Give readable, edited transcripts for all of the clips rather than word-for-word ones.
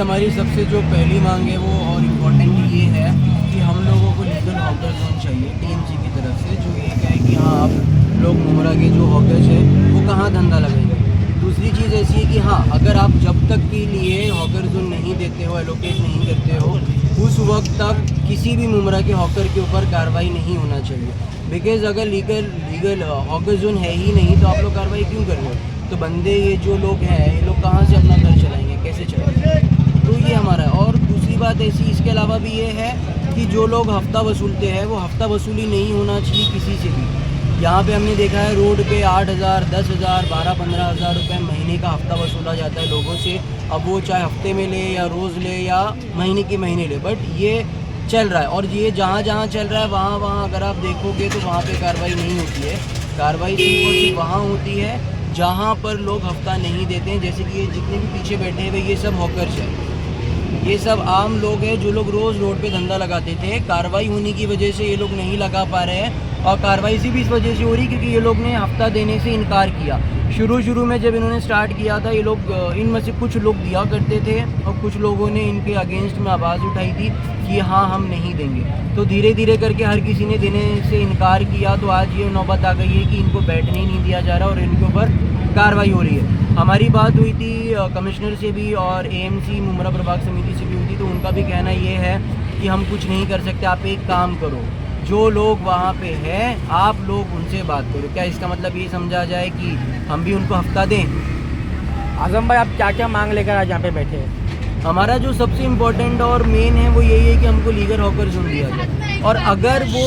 हमारी सबसे जो पहली मांग है वो और इम्पोर्टेंट ये है कि हम लोगों को लीगल हॉकर जोन चाहिए टीएमसी की तरफ से। जो ये क्या है कि हाँ आप लोग मुमरा के जो हॉकर्स है वो कहाँ धंधा लगाएंगे। दूसरी चीज़ ऐसी है कि हाँ अगर आप जब तक के लिए हॉकर जोन नहीं देते हो, एलोकेट नहीं करते हो, उस वक्त तक किसी भी मुमरा के हॉकर के ऊपर कार्रवाई नहीं होना चाहिए। बिकॉज अगर लीगल हॉकर जोन है ही नहीं तो आप लोग कार्रवाई क्यों कर रहे हो। तो बंदे ये जो लोग हैं ये लोग कहाँ से अपना घर चलाएंगे, कैसे चलाएंगे। तो ये हमारा है। और दूसरी बात ऐसी इसके अलावा भी ये है कि जो लोग हफ्ता वसूलते हैं वो हफ्ता वसूली नहीं होना चाहिए किसी से भी। यहाँ पे हमने देखा है रोड पे 8,000, 10,000, 12-15,000 रुपये महीने का हफ्ता वसूला जाता है लोगों से। अब वो चाहे हफ्ते में ले या रोज़ ले या महीने के महीने ले, बट ये चल रहा है। और ये जहाँ जहाँ चल रहा है वहाँ अगर आप देखोगे तो वहाँ पे कार्रवाई नहीं होती है। कार्रवाई सिर्फ और सिर्फ वहाँ होती है जहाँ पर लोग हफ्ता नहीं देते हैं। जैसे कि ये जितने भी पीछे बैठे हुए ये सब हॉकर्स हैं, ये सब आम लोग हैं जो लोग रोज़ रोड पे धंधा लगाते थे। कार्रवाई होने की वजह से ये लोग नहीं लगा पा रहे हैं और कार्रवाई सिर्फ इस वजह से हो रही क्योंकि ये लोग ने हफ्ता देने से इनकार किया। शुरू में जब इन्होंने स्टार्ट किया था ये लोग इनमें से कुछ लोग दिया करते थे और कुछ लोगों ने इनके अगेंस्ट में आवाज़ उठाई थी कि हाँ हम नहीं देंगे। तो धीरे धीरे करके हर किसी ने देने से इनकार किया। तो आज ये नौबत आ गई है कि इनको बैठने ही नहीं दिया जा रहा और इनके ऊपर कार्रवाई हो रही है। हमारी बात हुई थी कमिश्नर से भी और एएमसी मुमरा प्रभाग समिति से भी हुई थी। तो उनका भी कहना ये है कि हम कुछ नहीं कर सकते, आप एक काम करो, जो लोग वहाँ पे हैं आप लोग उनसे बात करो। क्या इसका मतलब ये समझा जाए कि हम भी उनको हफ्ता दें? आजम भाई आप क्या क्या मांग लेकर आज यहाँ पे बैठे हैं? हमारा जो सबसे इम्पोर्टेंट और मेन है वो यही है कि हमको लीगल हॉकर जोन दिया जाए। और अगर वो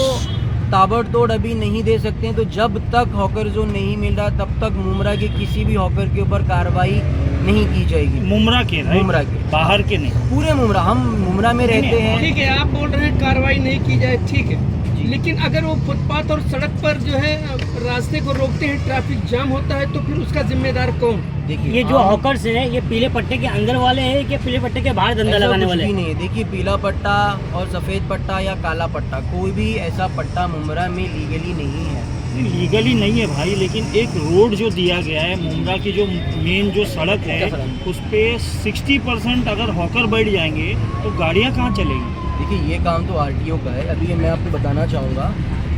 ताबड़तोड़ अभी नहीं दे सकते हैं तो जब तक हॉकर जोन नहीं मिल रहा तब तक मुमरा के किसी भी हॉकर के ऊपर कार्रवाई नहीं की जाएगी। मुमरा के बाहर के नहीं, पूरे मुमरा, हम मुमरा में रहते हैं। ठीक है, आप बोल रहे हैं कार्रवाई नहीं की जाए, ठीक है, लेकिन अगर वो फुटपाथ और सड़क पर जो है रास्ते को रोकते हैं, ट्रैफिक जाम होता है, तो फिर उसका जिम्मेदार कौन? देखिए ये जो हॉकर्स हैं ये पीले पट्टे के अंदर वाले हैं कि पीले पट्टे के बाहर धंधा लगाने वाले हैं? नहीं है। देखिए पीला पट्टा और सफ़ेद पट्टा या काला पट्टा, कोई भी ऐसा पट्टा मुमरा में लीगली नहीं है। लीगली नहीं है भाई, लेकिन एक रोड जो दिया गया है मुमरा की जो मेन जो सड़क है उस पर 60% अगर हॉकर बैठ जाएंगे तो गाड़ियाँ कहाँ चलेंगी? देखिए ये काम तो आरटीओ का है। अभी मैं आपको बताना चाहूँगा,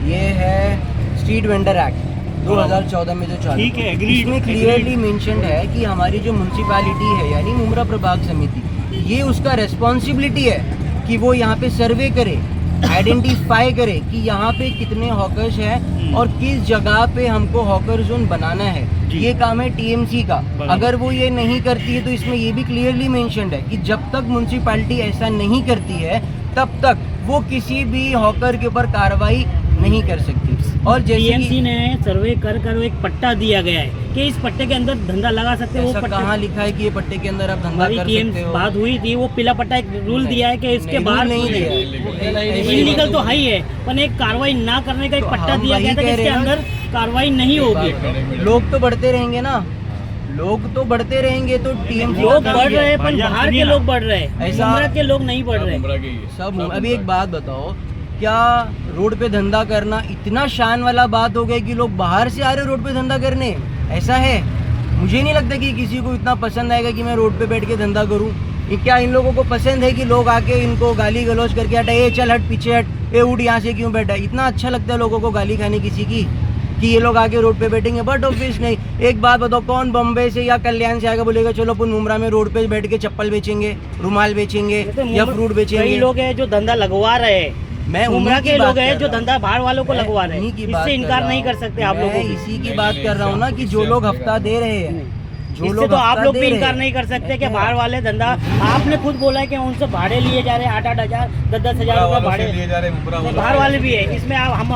ये है स्ट्रीट वेंडर एक्ट 2014 में जो चालू, ठीक है, एग्री, इसमें क्लियरली मेंशन्ड है कि हमारी जो म्यूनसिपैलिटी है यानी मुमरा प्रभाग समिति, ये उसका रेस्पॉन्सिबिलिटी है कि वो यहाँ पे सर्वे करे, आइडेंटिफाई करे कि यहाँ पे कितने हॉकर्स हैं और किस जगह पे हमको हॉकर जोन बनाना है। ये काम है टीएमसी का। अगर वो ये नहीं करती है तो इसमें ये भी क्लियरली मेंशन्ड है कि जब तक म्यूनसिपैलिटी ऐसा नहीं करती है तब तक वो किसी भी हॉकर के ऊपर कार्रवाई नहीं कर सकती। और टीएमसी ने सर्वे कर एक पट्टा दिया गया है कि इस पट्टे के अंदर धंधा लगा सकते हो। ऐसा कहाँ लिखा है कि ये पट्टे के अंदर आप धंधा कर सकते हो? बात हुई थी, वो पीला पट्टा एक रूल दिया है कि इसके बाहर नहीं दिया। इलीगल तो है ही है, पर एक कार्रवाई ना करने का एक पट्टा दिया गया था कि इसके अंदर कार्रवाई नहीं होगी। लोग तो बढ़ते रहेंगे ना, लोग तो बढ़ते रहेंगे। तो टीएमसी लोग बढ़ रहे हैं पर बाहर के लोग बढ़ रहे हैं, ऐसा के लोग नहीं बढ़ रहे सब। अभी एक बात बताओ, क्या रोड पे धंधा करना इतना शान वाला बात हो गई कि लोग बाहर से आ रहे रोड पे धंधा करने? ऐसा है? मुझे नहीं लगता कि किसी को इतना पसंद आएगा कि मैं रोड पे बैठ के धंधा करूं। ये क्या इन लोगों को पसंद है कि लोग आके इनको गाली गलौज करके हटा, ए चल हट पीछे हट, ए उठ यहाँ से क्यों बैठा? इतना अच्छा लगता है लोगों को गाली खाने किसी की कि ये लोग आके रोड पे बैठेंगे? बट ऑब्वियस नहीं। एक बात बताओ, कौन बम्बई से या कल्याण से आएगा बोलेगा चलो अपन मुमरा में रोड पे बैठ के चप्पल बेचेंगे, रुमाल बेचेंगे या फ्रूट बेचेंगे? कई लोग हैं जो धंधा लगवा रहे हैं, मैं मुमरा के लोग हैं जो धंधा बाहर वालों को लगवा रहे हैं, इससे इनकार नहीं कर सकते आप लोग। इसी की बात कर रहा हूँ ना कि जो लोग हफ्ता दे रहे हैं, जो इससे तो आप लोग भी इनकार नहीं कर सकते कि बाहर वाले धंधा, आपने खुद बोला है कि उनसे भाड़े लिए जा रहे हैं 8-8 हज़ार 10-10 हज़ार रुपये भाड़े लिए जा रहे हैं, बाहर वाले भी है। इसमें हम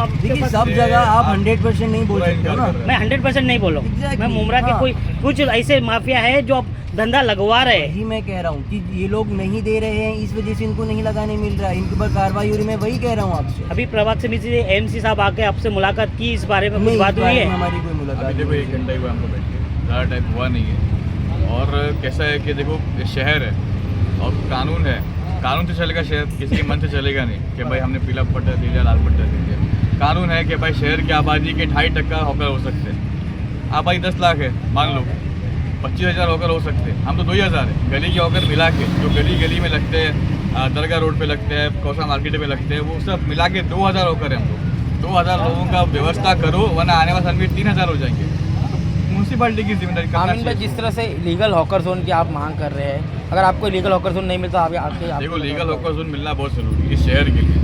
सब जगह आप 100% नहीं बोल सकते हो ना। मैं 100% नहीं बोल रहा हूँ। मैं मुमरा के कोई कुछ ऐसे माफिया है जो धंधा लगवा रहे हैं। यही मैं कह रहा हूँ कि ये लोग नहीं दे रहे हैं, इस वजह से इनको नहीं लगाने मिल रहा है, इनके ऊपर कार्रवाई हो रही है। मैं वही कह रहा हूँ आपसे। अभी प्रभाग समिति से एमसी साहब आके आपसे मुलाकात की, इस बारे में कुछ बात हुई है? हमारी कोई मुलाकात देखो 1 घंटा ही हुआ हमको बैठ के, ज़्यादा टाइम हुआ नहीं है। और कैसा है कि देखो शहर है और कानून है, कानून से चलेगा शहर, किसी के मन से चलेगा नहीं कि भाई हमने पीला पट्टा दे दिया, लाल पट्टा दे दिया। कानून है कि भाई शहर की आबादी के 2.5% हॉकर हो सकते हैं। आबादी 10 लाख है मान लो, 25,000 हॉकर हो सकते हैं, हम तो 2,000 है। गली के हॉकर मिला के जो गली गली में लगते हैं, दरगाह रोड पे लगते हैं, कौसा मार्केट में लगते हैं, वो सब मिला के 2,000 हॉकर हैं हम लोग। 2,000 लोगों का व्यवस्था करो, वरना आने वाले साल में 3,000 हो जाएंगे। म्यूनसिपालिटी की जिम्मेदारी करना आमिन भाई, जिस तरह से लीगल हॉकर जोन की आप मांग कर रहे हैं, अगर आपको लीगल हॉकर जोन नहीं मिलता आपके देखो, लीगल हॉकर जोन मिलना बहुत ज़रूरी है इस शहर के लिए,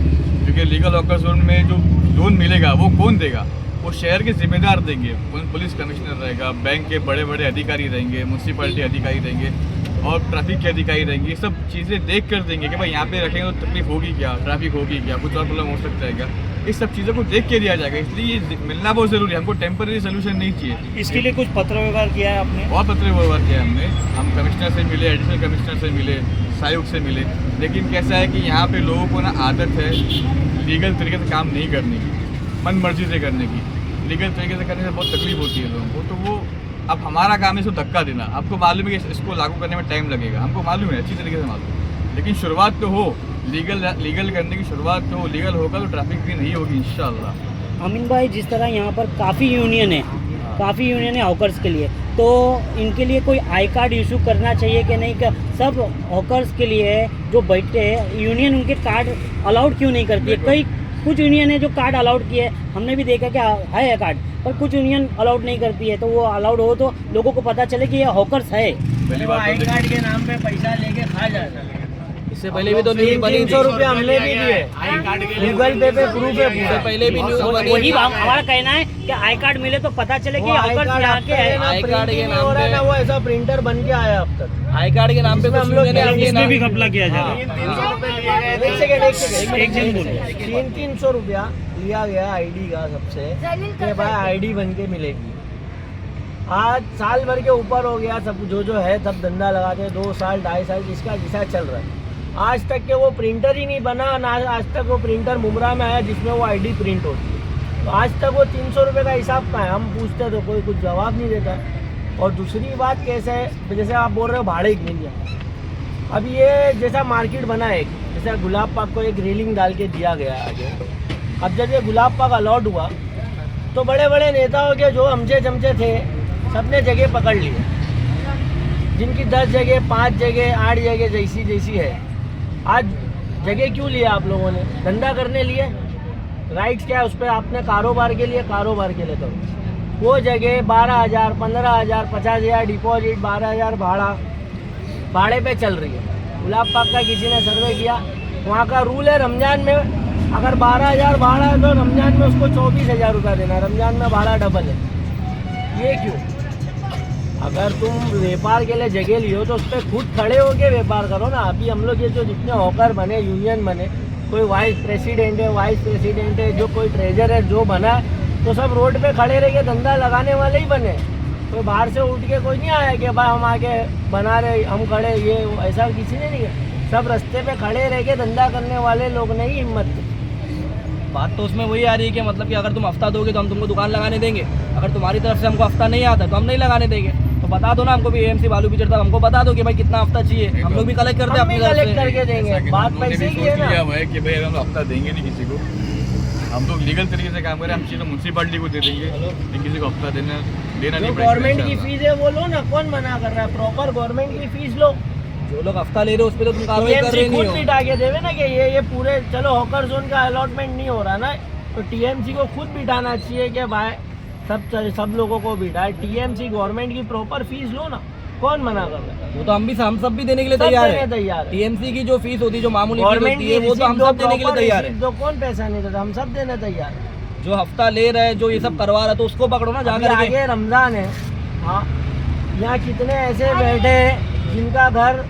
क्योंकि लीगल हॉकर जोन में जो जोन मिलेगा वो कौन देगा? वो शहर के जिम्मेदार देंगे। पुलिस कमिश्नर रहेगा, बैंक के बड़े बड़े अधिकारी रहेंगे, म्यूनसिपालिटी अधिकारी रहेंगे और ट्रैफिक के अधिकारी रहेंगे। ये सब चीज़ें देख कर देंगे कि भाई यहाँ पे रखेंगे तो तकलीफ होगी क्या, ट्रैफिक होगी क्या, कुछ और प्रॉब्लम हो सकता है क्या, इस सब चीज़ों को देख के दिया जाएगा। इसलिए ये मिलना बहुत ज़रूरी है, हमको टेम्पररी सोल्यूशन नहीं चाहिए। इसके लिए कुछ पत्र व्यवहार किया है आपने? बहुत पत्र व्यवहार किया है हमने। हम कमिश्नर से मिले, एडिशनल कमिश्नर से मिले, सहायक से मिले, लेकिन कैसा है कि यहाँ पे लोगों को ना आदत है लीगल तरीके से काम नहीं करने की, मन मर्जी से करने की। लीगल तरीके से करने से बहुत तकलीफ होती है लोगों को, तो वो अब हमारा काम है इसको धक्का देना। आपको मालूम है कि इसको लागू करने में टाइम लगेगा, हमको मालूम है, अच्छी तरीके से मालूम है, लेकिन शुरुआत तो हो, लीगल करने की शुरुआत तो हो। लीगल होगा तो ट्रैफिक भी नहीं होगी इंशाल्लाह। अमीन भाई, जिस तरह यहाँ पर काफ़ी यूनियन है हॉकर्स के लिए, तो इनके लिए कोई आई कार्ड इशू करना चाहिए कि नहीं? कि सब हॉकर्स के लिए जो बैठते हैं, यूनियन उनके कार्ड अलाउड क्यों नहीं करती है? कई कुछ यूनियन है जो कार्ड अलाउड किए, हमने भी देखा कि है कार्ड, पर कुछ यूनियन अलाउड नहीं करती है। तो वो अलाउड हो तो लोगों को पता चले कि ये हॉकर्स है। पहली बात आई कार्ड के नाम पे पैसा लेके खा जाता है। इससे पहले भी तो न्यूज़ बनी थी। 300 रुपये हमने भी दिए, गूगल पे पे प्रूफ है। इससे पहले भी न्यूज़ बनी वही थी। हमारा कहना है कि आई कार्ड मिले तो पता चले कि हॉकर्स यहाँ के है। आई कार्ड के नाम पे ना वो ऐसा प्रिंटर बन के आया अब तक। आई कार्ड के नाम पे कुछ यूनियन है, इसमें भी घपला किया जा रहा है। 300 रुपये लिए गए। एक सेकंड, एक जन बोलो। 300 रुपया लिया गया आईडी का सबसे कि भाई आईडी बन के मिलेगी। आज साल भर के ऊपर हो गया, सब जो है सब धंधा लगाते हैं, 2 साल 2.5 साल जिसका जैसा चल रहा है। आज तक के वो प्रिंटर ही नहीं बना ना, आज तक वो प्रिंटर मुमरा में आया जिसमें वो आईडी प्रिंट होती है। तो आज तक वो 300 रुपये का हिसाब कहाँ है? हम पूछते तो कोई कुछ जवाब नहीं देता। और दूसरी बात कैसे है, जैसे आप बोल रहे हो भाड़े की नहीं है। अब ये जैसा मार्केट बना है, जैसा गुलाब पार्क को एक रेलिंग डाल के दिया गया आगे। अब जब ये गुलाब पार्क अलॉट हुआ तो बड़े बड़े नेताओं के जो हमचे चमचे थे सबने जगह पकड़ ली, जिनकी 10 जगह 5 जगह 8 जगह जैसी है। आज जगह क्यों लिया आप लोगों ने? धंधा करने लिए। राइट्स क्या है उस पर? आपने कारोबार के लिए करो। वो जगह 12,000 15,000 50,000 डिपॉजिट, 12,000 भाड़े पे चल रही है। गुलाब पार्क का किसी ने सर्वे किया, वहाँ का रूल है रमजान में अगर 12,000 भाड़ा है तो रमजान में उसको 24,000 रुपया देना। रमजान में भाड़ा डबल है। ये क्यों? अगर तुम व्यापार के लिए जगह लियो तो उस पर खुद खड़े होके व्यापार करो ना। अभी हम लोग ये जो जितने हॉकर बने, यूनियन बने, कोई वाइस प्रेसिडेंट है, जो कोई ट्रेजर है, जो बना तो सब रोड पे खड़े रह के धंधा लगाने वाले ही बने। कोई बाहर से उठ के कोई नहीं आया कि भाई हम आके बना रहे, हम खड़े, ये ऐसा किसी ने नहीं किया। सब रास्ते पे खड़े रह के धंधा करने वाले लोग ने ही हिम्मत की। बात तो उसमें वही आ रही है कि मतलब कि अगर तुम हफ्ता दोगे तो हम तुमको दुकान लगाने देंगे, अगर तुम्हारी तरफ से हमको हफ्ता नहीं आता तो हम नहीं लगाने देंगे। तो बता दो ना हमको भी, एएमसी बालू पिचड़ साहब हमको बता दो कि भाई कितना हफ्ता चाहिए, हम लोग भी कलेक्ट करते हैं हम भी अपनी तरफ कलेक्ट से। करके देंगे। बात पैसे की है ना। लिया हुआ है कि भाई हम हफ्ता देंगे नहीं किसी को, हम लोग लीगल तरीके से काम करें। हम चीज़ म्यूनसिपालिटी को दे देंगे, लेकिन किसी को हफ्ता देना जो नहीं गवर्नमेंट की पड़ेगा। फीस है वो लो ना, कौन मना कर रहा है? प्रॉपर गवर्नमेंट की फीस लो। जो लोग हफ्ता ले रहे हो उस पर तो तुम कार्रवाई कर रहे टीएमसी नहीं खुद हो। बिठा के देवे ना कि ये पूरे, चलो हॉकर जोन का अलॉटमेंट नहीं हो रहा ना, तो टीएमसी को खुद बिठाना चाहिए कि भाई सब लोगों को बिठाए। टीएमसी गवर्नमेंट की प्रॉपर फीस लो ना, कौन मना कर रहा है? वो तो हम सब भी देने के लिए सब तैयार देने है। तैयार है। टीएमसी की जो फीस होती है, जो मामूली फीस गवर्नमेंट होती है, वो तो हम सब देने के लिए तैयार है। जो कौन पैसा नहीं देता, हम सब देने तैयार है। जो हफ्ता ले रहे हैं, जो ये सब करवा रहा है, तो उसको पकड़ो ना अभी जाकर के। आगे रमजान है। हाँ, यहाँ कितने ऐसे बैठे हैं जिनका घर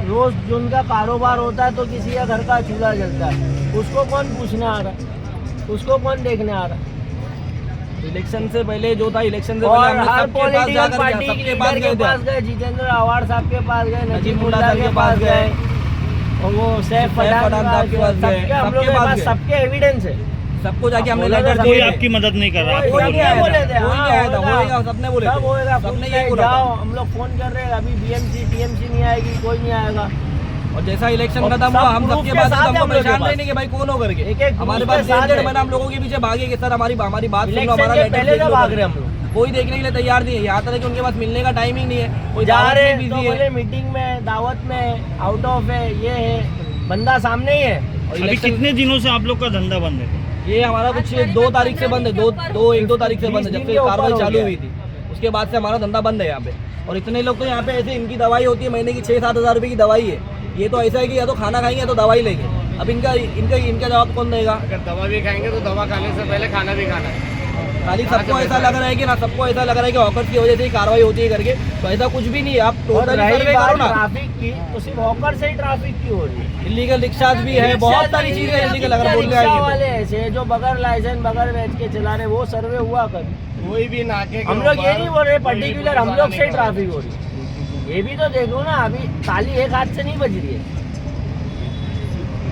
रोज, जिनका कारोबार होता है तो किसी का घर का चूल्हा जलता है, उसको कौन पूछने आ रहा है? उसको कौन देखने आ रहा है? इलेक्शन से पहले जो था, इलेक्शन से और पहले हमने हर सबके पास पॉलिटिकल जाकर पार्टी सबके के पास लीडर के गए पास थे। गए, जितेंद्र आवाड़ साहब के पास गए, नजीब नजीब मुल्ला मुल्ला साहब के पास गए, और वो सैफ पठान पठान साहब के पास गए, सबके हम लोग सबके के पास पास गए। सबके एविडेंस है। सबको जाके हमने बोला लेटर था कोई दिए। आपकी मदद नहीं कर रहा, कोई आपको नहीं बोल आया रहा था। बोले थे, कोई हाँ, नहीं आया था, होगा। होएगा, सबने बोले सब थे। होएगा, सबने खुद यही बोला जाओ, था। हम लोग फोन कर रहे हैं, अभी बीएमसी टीएमसी नहीं आएगी, कोई नहीं आएगा। और जैसा इलेक्शन और खत्म सब हुआ, हम proof सबके के पास साथ है हमको हम लोग के परेशान पास। रहने के भाई कौन हो करके। एक-एक हमारे proof पास के साथ 1.5 है। महीना हम लोगों के पीछे भागे कि सर हमारी बात इलेक्शन सुनो, हमारा के लेटर पहले देख से लो भाग करके। रहे हम लोग। कोई देखने के लिए तैयार नहीं है। यहाँ तक कि उनके पास मिलने का टाइम ही नहीं है, कोई जा दावत रहे में हैं तो बिजी बोले है। मीटिंग में, दावत में, आउट ऑफ है, ये है, बंदा सामने ही है। और अभी इलेक्शन कितने दिनों से आप लोग का धंधा बंद है? ये हमारा कुछ 2 तारीख से बंद है, 1-2 तारीख से बंद है, जब 20 से दिन के कार्रवाई ऊपर हो चालू गया। हुई थी उसके बाद से हमारा धंधा बंद है यहाँ पे। और इतने लोग तो यहाँ पे ऐसे, इनकी दवाई होती है महीने की 6-7 हज़ार रुपये की दवाई है। ये तो ऐसा है कि या तो खाना खाएंगे या तो दवाई लेंगे। अब इनका जवाब कौन देगा? अगर दवा भी खाएंगे तो दवा खाने से पहले खाना भी खाना है। खाली सबको ऐसा लग रहा है कि ना, सबको ऐसा लग रहा है कि हॉकर्स की वजह से ही कार्रवाई होती है करके, तो ऐसा कुछ भी नहीं है। आप और टोटली रही सर्वे बात करो ना। ट्रैफिक की, तो सिर्फ हॉकर से ही ट्रैफिक की हो रही है। इलीगल रिक्शाज भी है, बहुत सारी चीजें इलीगल अगर बोलने रिक्शा आएंगे वाले ऐसे जो बगैर लाइसेंस बगैर बेच के चला रहे, वो सर्वे हुआ कभी? कोई भी नाके के हम लोग ये ऊपर नहीं बोल रहे पर्टिकुलर हम लोग से नहीं ट्रैफिक हो रही है। ये भी तो देखो ना, अभी ताली एक हाथ से नहीं बज रही है।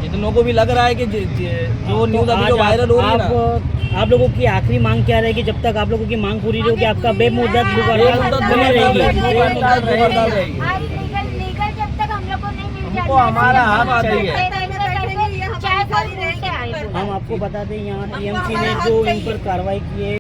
जितनों को भी लग रहा है कि जो न्यूज अभी जो आज वायरल हो रही है ना, आप लोगों की आखिरी मांग क्या रहेगी? जब तक आप लोगों की मांग पूरी नहीं होगी, आपका बेमुद्दत भूख हड़ताल बनी रहेगी। लीगल जब तक हम लोग को नहीं मिल हमको हमारा हक चाहिए। चाहे कोई हम आपको बता दें, यहाँ टीएमसी ने जो इन पर कार्रवाई की है